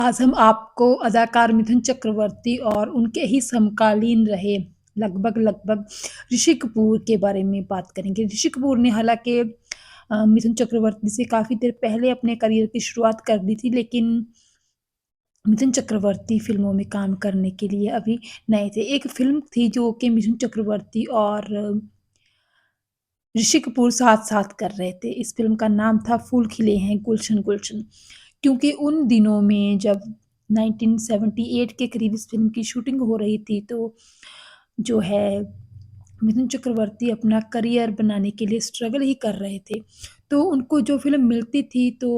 आज हम आपको अदाकार मिथुन चक्रवर्ती और उनके ही समकालीन रहे लगभग ऋषि कपूर के बारे में बात करेंगे। ऋषि कपूर ने हालाँकि मिथुन चक्रवर्ती से काफ़ी देर पहले अपने करियर की शुरुआत कर दी थी, लेकिन मिथुन चक्रवर्ती फ़िल्मों में काम करने के लिए अभी नए थे। एक फ़िल्म थी जो कि मिथुन चक्रवर्ती और ऋषि कपूर साथ-साथ कर रहे थे। इस फ़िल्म का नाम था फूल खिले हैं गुलशन गुलशन। क्योंकि उन दिनों में जब 1978 के करीब इस फ़िल्म की शूटिंग हो रही थी, तो जो है मिथुन चक्रवर्ती अपना करियर बनाने के लिए स्ट्रगल ही कर रहे थे। तो उनको जो फ़िल्म मिलती थी तो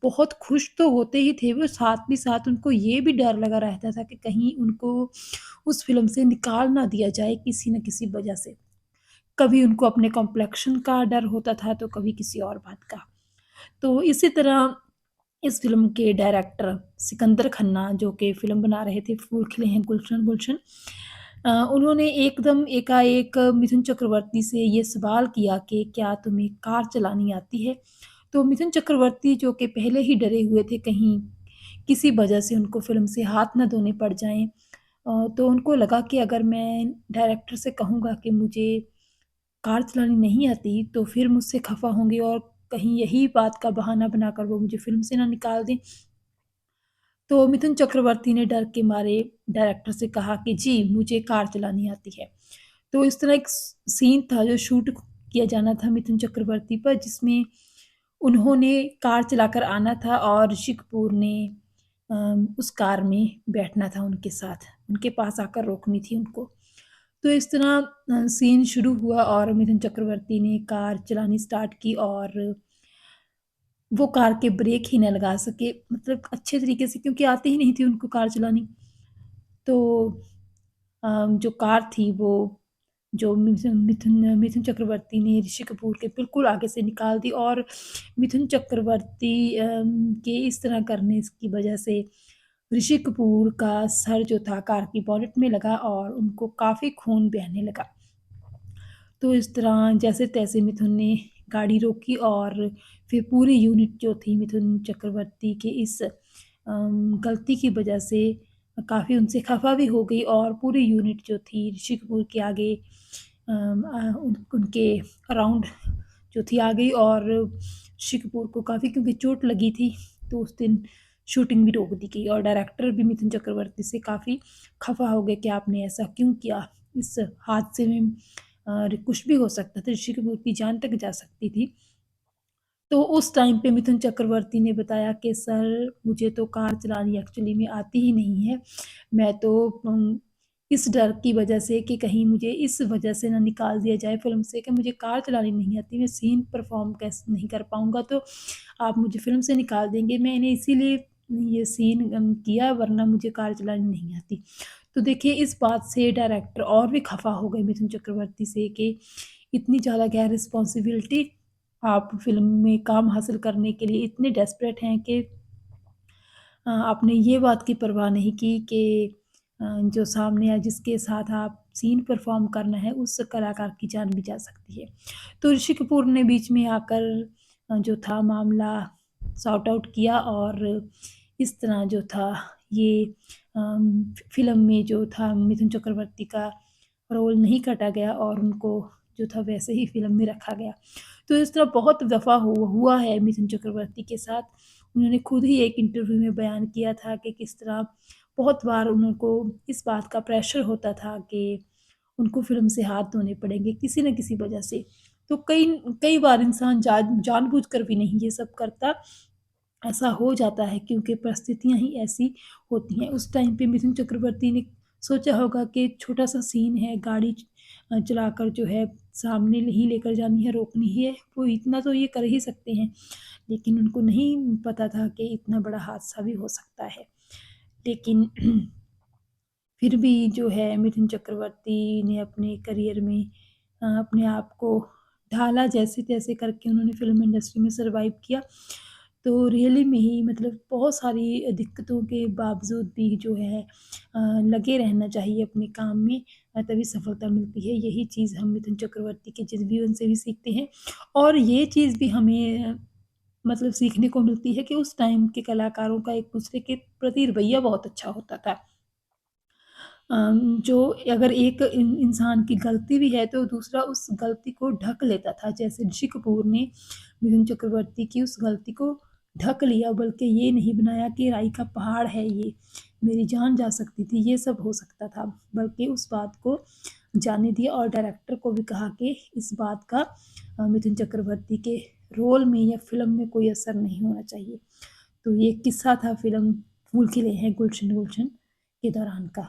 बहुत खुश तो होते ही थे वो, साथ ही साथ उनको ये भी डर लगा रहता था कि कहीं उनको उस फ़िल्म से निकाल ना दिया जाए किसी न किसी वजह से। कभी उनको अपने कॉम्प्लेक्शन का डर होता था, तो कभी किसी और बात का। तो इसी तरह इस फ़िल्म के डायरेक्टर सिकंदर खन्ना जो कि फ़िल्म बना रहे थे फूल खिले हैं गुलशन गुलशन, उन्होंने एकदम एकाएक मिथुन चक्रवर्ती से ये सवाल किया कि क्या तुम्हें कार चलानी आती है? तो मिथुन चक्रवर्ती जो कि पहले ही डरे हुए थे कहीं किसी वजह से उनको फ़िल्म से हाथ ना धोने पड़ जाएँ, तो उनको लगा कि अगर मैं डायरेक्टर से कहूँगा कि मुझे कार चलानी नहीं आती, तो फिर मुझसे खफ़ा होंगे और कहीं यही बात का बहाना बनाकर वो मुझे फ़िल्म से ना निकाल दें। तो मिथुन चक्रवर्ती ने डर के मारे डायरेक्टर से कहा कि जी, मुझे कार चलानी आती है। तो इस तरह एक सीन था जो शूट किया जाना था मिथुन चक्रवर्ती पर, जिसमें उन्होंने कार चलाकर आना था और ऋषि कपूर ने उस कार में बैठना था उनके साथ, उनके पास आकर रोकनी थी उनको। तो इस तरह सीन शुरू हुआ और मिथुन चक्रवर्ती ने कार चलानी स्टार्ट की और वो कार के ब्रेक ही ना लगा सके, मतलब अच्छे तरीके से, क्योंकि आती ही नहीं थी उनको कार चलानी। तो जो कार थी वो जो मिथुन मिथुन मिथुन चक्रवर्ती ने ऋषि कपूर के बिल्कुल आगे से निकाल दी और मिथुन चक्रवर्ती के इस तरह करने की वजह से ऋषि कपूर का सर जो था कार की बॉनेट में लगा और उनको काफ़ी खून बहने लगा। तो इस तरह जैसे-तैसे मिथुन ने गाड़ी रोकी और फिर पूरी यूनिट जो थी मिथुन चक्रवर्ती के इस गलती की वजह से काफ़ी उनसे खफ़ा भी हो गई और पूरी यूनिट जो थी ऋषि कपूर के आगे उनके अराउंड जो थी आ गई और ऋषि कपूर को काफ़ी क्योंकि चोट लगी थी, तो उस दिन शूटिंग भी रोक दी गई और डायरेक्टर भी मिथुन चक्रवर्ती से काफ़ी खफ़ा हो गए कि आपने ऐसा क्यों किया? इस हादसे में कुछ भी हो सकता था, ऋषि कपूर की जान तक जा सकती थी। तो उस टाइम पे मिथुन चक्रवर्ती ने बताया कि सर, मुझे तो कार चलानी एक्चुअली में आती ही नहीं है। मैं तो इस डर की वजह से कि कहीं मुझे इस वजह से ना निकाल दिया जाए फ़िल्म से कि मुझे कार चलानी नहीं आती, मैं सीन परफ़ॉर्म कैसे नहीं कर पाऊँगा, तो आप मुझे फ़िल्म से निकाल देंगे। मैंने इसीलिए ये सीन किया, वरना मुझे कार चलानी नहीं आती। तो देखिए इस बात से डायरेक्टर और भी खफ़ा हो गए मिथुन चक्रवर्ती से कि इतनी ज़्यादा क्या रिस्पॉन्सिबिलिटी, आप फ़िल्म में काम हासिल करने के लिए इतने डेस्परेट हैं कि आपने ये बात की परवाह नहीं की कि जो सामने या जिसके साथ आप सीन परफ़ॉर्म करना है, उस कलाकार की जान भी जा सकती है। तो ऋषि कपूर ने बीच में आकर जो था मामला सॉर्ट आउट किया और इस तरह जो था ये फ़िल्म में जो था मिथुन चक्रवर्ती का रोल नहीं काटा गया और उनको जो था वैसे ही फ़िल्म में रखा गया। तो इस तरह बहुत दफ़ा हुआ है मिथुन चक्रवर्ती के साथ। उन्होंने खुद ही एक इंटरव्यू में बयान किया था कि किस तरह बहुत बार उनको इस बात का प्रेशर होता था कि उनको फ़िल्म से हाथ धोने पड़ेंगे किसी न किसी वजह से। तो कई कई बार इंसान जानबूझकर भी नहीं ये सब करता, ऐसा हो जाता है क्योंकि परिस्थितियाँ ही ऐसी होती हैं। उस टाइम पे मिथुन चक्रवर्ती ने सोचा होगा कि छोटा-सा सीन है, गाड़ी चलाकर जो है सामने ही लेकर जानी है, रोकनी ही है, वो इतना तो ये कर ही सकते हैं। लेकिन उनको नहीं पता था कि इतना बड़ा हादसा भी हो सकता है। लेकिन फिर भी जो है मिथुन चक्रवर्ती ने अपने करियर में अपने आप को ढाला, जैसे-तैसे करके उन्होंने फ़िल्म इंडस्ट्री में सर्वाइव किया। तो रियली में ही मतलब बहुत सारी दिक्कतों के बावजूद भी जो है लगे रहना चाहिए अपने काम में, तभी सफलता मिलती है। यही चीज़ हम मिथुन चक्रवर्ती के जीवन से भी सीखते हैं और ये चीज़ भी हमें मतलब सीखने को मिलती है कि उस टाइम के कलाकारों का एक-दूसरे के प्रति रवैया बहुत अच्छा होता था। जो अगर एक इंसान की गलती भी है तो दूसरा उस गलती को ढक लेता था। जैसे ऋषि कपूर ने मिथुन चक्रवर्ती की उस गलती को ढक लिया, बल्कि ये नहीं बनाया कि राई का पहाड़ है ये, मेरी जान जा सकती थी, ये सब हो सकता था। बल्कि उस बात को जाने दिया और डायरेक्टर को भी कहा कि इस बात का मिथुन चक्रवर्ती के रोल में या फ़िल्म में कोई असर नहीं होना चाहिए। तो ये किस्सा था फ़िल्म फूल खिले हैं गुलशन गुलशन के दौरान का।